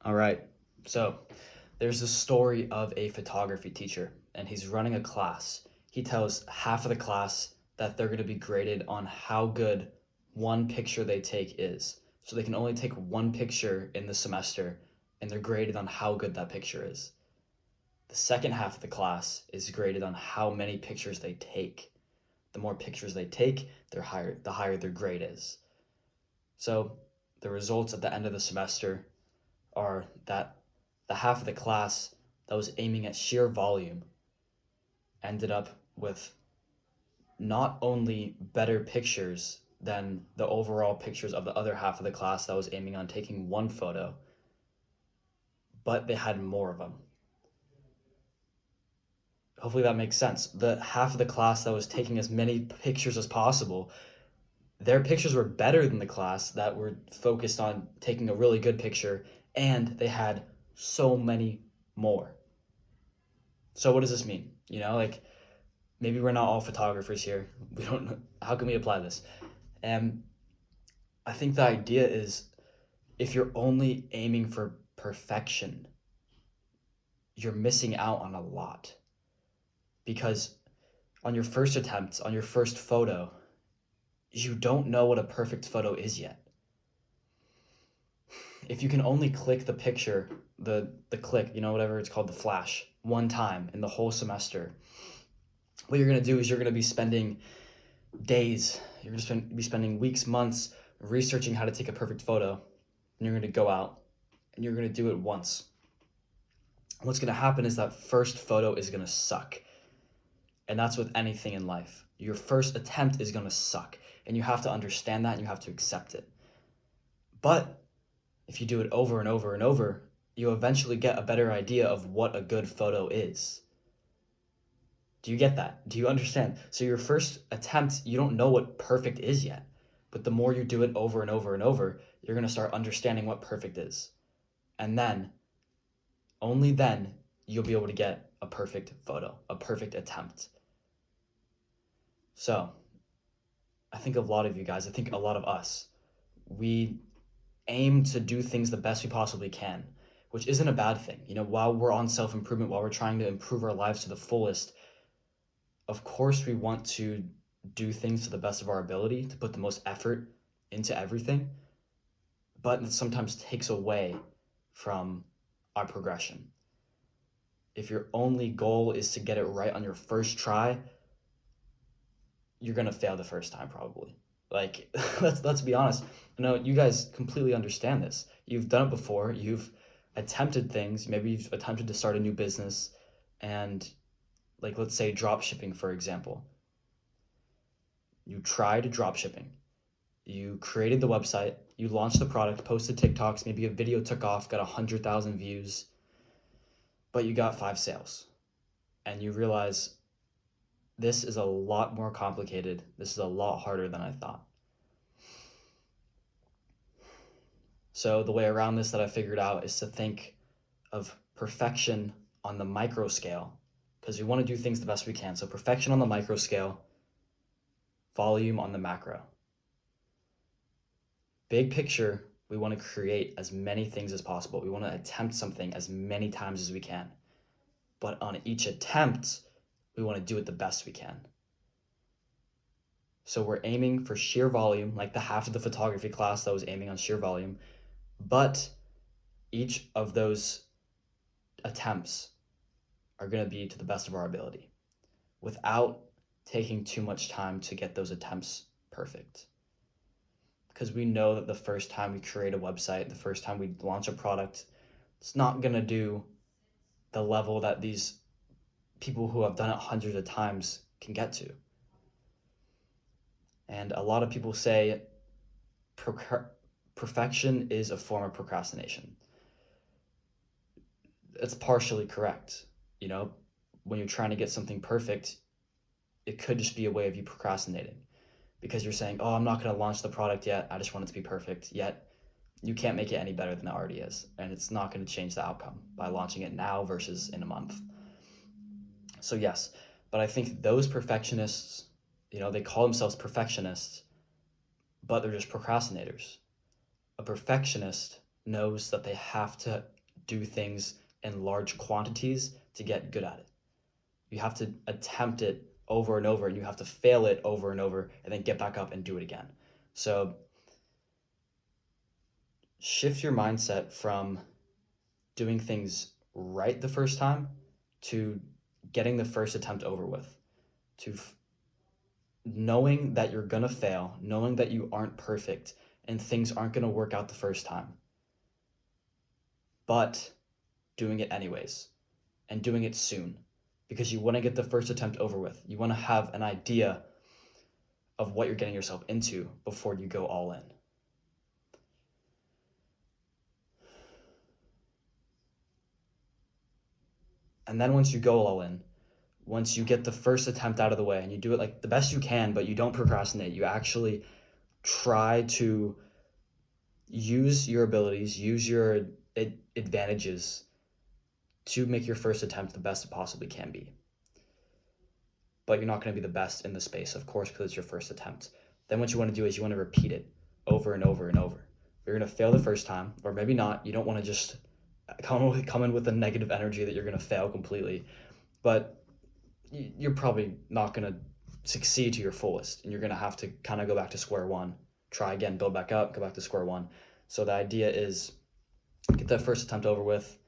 All right. So there's a story of a photography teacher, and he's running a class. He tells half of the class that they're going to be graded on how good one picture they take is. So they can only take one picture in the semester, and they're graded on how good that picture is. The second half of the class is graded on how many pictures they take. The more pictures they take, the higher their grade is. So the results at the end of the semester are that the half of the class that was aiming at sheer volume ended up with not only better pictures than the overall pictures of the other half of the class that was aiming on taking one photo, but they had more of them. Hopefully that makes sense. The half of the class that was taking as many pictures as possible, their pictures were better than the class that were focused on taking a really good picture, and they had so many more. So what does this mean? Like maybe we're not all photographers here. We don't know. How can we apply this? And I think the idea is if you're only aiming for perfection, you're missing out on a lot. Because on your first attempt, on your first photo, you don't know what a perfect photo is yet. If you can only click the picture, the click, whatever it's called, the flash, one time in the whole semester, what you're going to do is you're going to be spending days, you're going to be spending weeks, months researching how to take a perfect photo, and you're going to go out and you're going to do it once. What's going to happen is that first photo is going to suck. And that's with anything in life. Your first attempt is going to suck, and you have to understand that and you have to accept it. But if you do it over and over and over, you eventually get a better idea of what a good photo is. Do you get that? Do you understand? So your first attempt, you don't know what perfect is yet. But the more you do it over and over and over, you're going to start understanding what perfect is. And then, only then, you'll be able to get a perfect photo, a perfect attempt. So, I think a lot of you guys, I think a lot of us, we aim to do things the best we possibly can, which isn't a bad thing. While we're on self-improvement, while we're trying to improve our lives to the fullest, of course we want to do things to the best of our ability, to put the most effort into everything, but it sometimes takes away from our progression. If your only goal is to get it right on your first try, you're gonna fail the first time probably. Like let's be honest. You guys completely understand this. You've done it before. You've attempted things. Maybe you've attempted to start a new business, and like let's say drop shipping, for example. You tried drop shipping. You created the website. You launched the product, posted TikToks. Maybe a video took off, got 100,000 views, but you got 5 sales, and you realize this is a lot more complicated. This is a lot harder than I thought. So the way around this that I figured out is to think of perfection on the micro scale, because we want to do things the best we can. So perfection on the micro scale, volume on the macro. Big picture, we want to create as many things as possible. We want to attempt something as many times as we can. But on each attempt, we want to do it the best we can. So we're aiming for sheer volume, like the half of the photography class that was aiming on sheer volume, but each of those attempts are going to be to the best of our ability without taking too much time to get those attempts perfect. Because we know that the first time we create a website, the first time we launch a product, it's not going to do the level that these people who have done it hundreds of times can get to. And a lot of people say perfection is a form of procrastination. It's partially correct. When you're trying to get something perfect, it could just be a way of you procrastinating, because you're saying, oh, I'm not going to launch the product yet. I just want it to be perfect. Yet you can't make it any better than it already is. And it's not going to change the outcome by launching it now versus in a month. So yes, but I think those perfectionists, they call themselves perfectionists, but they're just procrastinators. A perfectionist knows that they have to do things in large quantities to get good at it. You have to attempt it over and over, and you have to fail it over and over, and then get back up and do it again. So shift your mindset from doing things right the first time to getting the first attempt over with, to knowing that you're gonna fail, knowing that you aren't perfect and things aren't gonna work out the first time, but doing it anyways and doing it soon because you want to get the first attempt over with. You want to have an idea of what you're getting yourself into before you go all in. And then once you go all in, once you get the first attempt out of the way and you do it like the best you can, but you don't procrastinate, you actually try to use your abilities, use your advantages to make your first attempt the best it possibly can be. But you're not going to be the best in the space, of course, because it's your first attempt. Then what you want to do is you want to repeat it over and over and over. You're going to fail the first time, or maybe not. You don't want to just come in with a negative energy that you're going to fail completely. But you're probably not going to succeed to your fullest, and you're going to have to kind of go back to square one, try again, build back up, go back to square one. So the idea is get that first attempt over with,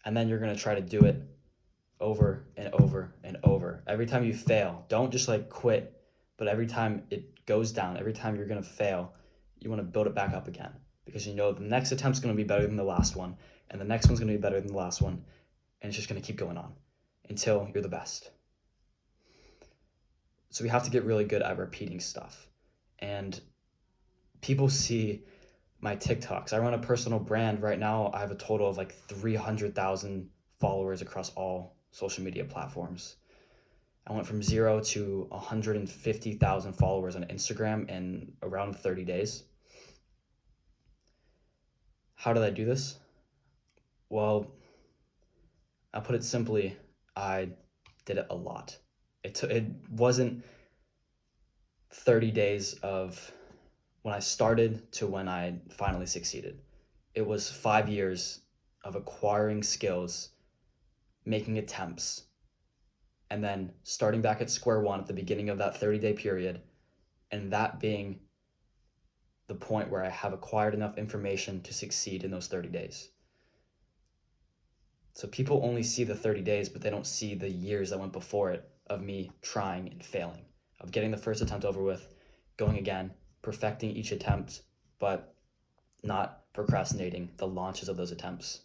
and then you're going to try to do it over and over and over. Every time you fail, don't just like quit, but every time it goes down, every time you're going to fail, you want to build it back up again because you know the next attempt's going to be better than the last one, and the next one's going to be better than the last one, and it's just going to keep going on until you're the best. So we have to get really good at repeating stuff. And people see my TikToks. I run a personal brand right now. I have a total of like 300,000 followers across all social media platforms. I went from 0 to 150,000 followers on Instagram in around 30 days. How did I do this? Well, I'll put it simply, I did it a lot. It wasn't 30 days of when I started to when I finally succeeded. It was 5 years of acquiring skills, making attempts, and then starting back at square one at the beginning of that 30-day period, and that being the point where I have acquired enough information to succeed in those 30 days. So people only see the 30 days, but they don't see the years that went before it of me trying and failing, of getting the first attempt over with, going again, perfecting each attempt, but not procrastinating the launches of those attempts.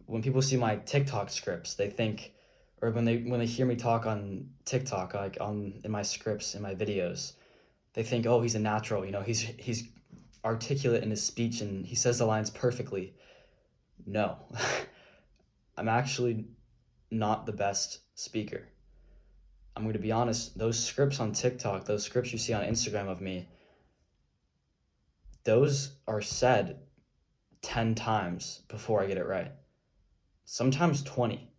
When people see my TikTok scripts, they think, or when they hear me talk on TikTok, like in my scripts, in my videos, they think, oh, he's a natural, he's articulate in his speech and he says the lines perfectly. No, I'm actually not the best speaker. I'm going to be honest, those scripts on TikTok, those scripts you see on Instagram of me, those are said 10 times before I get it right. Sometimes 20.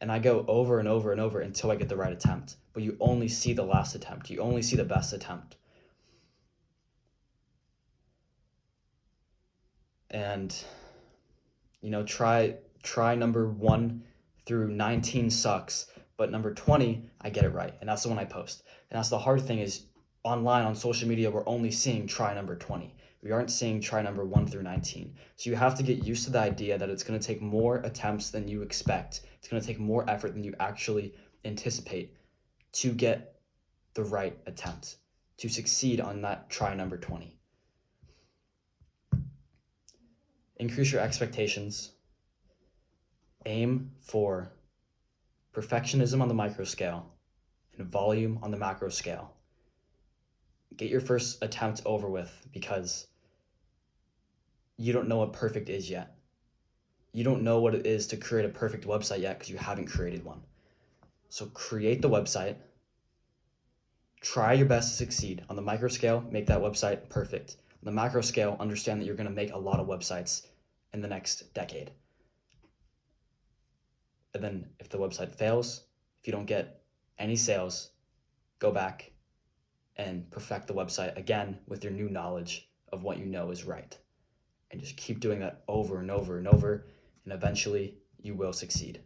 And I go over and over and over until I get the right attempt. But you only see the last attempt. You only see the best attempt. And, try number 1 through 19 sucks, but number 20, I get it right. And that's the one I post. And that's the hard thing is online on social media, we're only seeing try number 20. We aren't seeing try number 1 through 19. So you have to get used to the idea that it's going to take more attempts than you expect. It's going to take more effort than you actually anticipate to get the right attempt, to succeed on that try number 20. Increase your expectations. Aim for perfectionism on the micro scale and volume on the macro scale. Get your first attempt over with because you don't know what perfect is yet. You don't know what it is to create a perfect website yet because you haven't created one. So create the website. Try your best to succeed. On the micro scale, make that website perfect. On the macro scale, understand that you're going to make a lot of websites in the next decade. And then if the website fails, if you don't get any sales, go back and perfect the website again with your new knowledge of what you know is right. And just keep doing that over and over and over, and eventually you will succeed.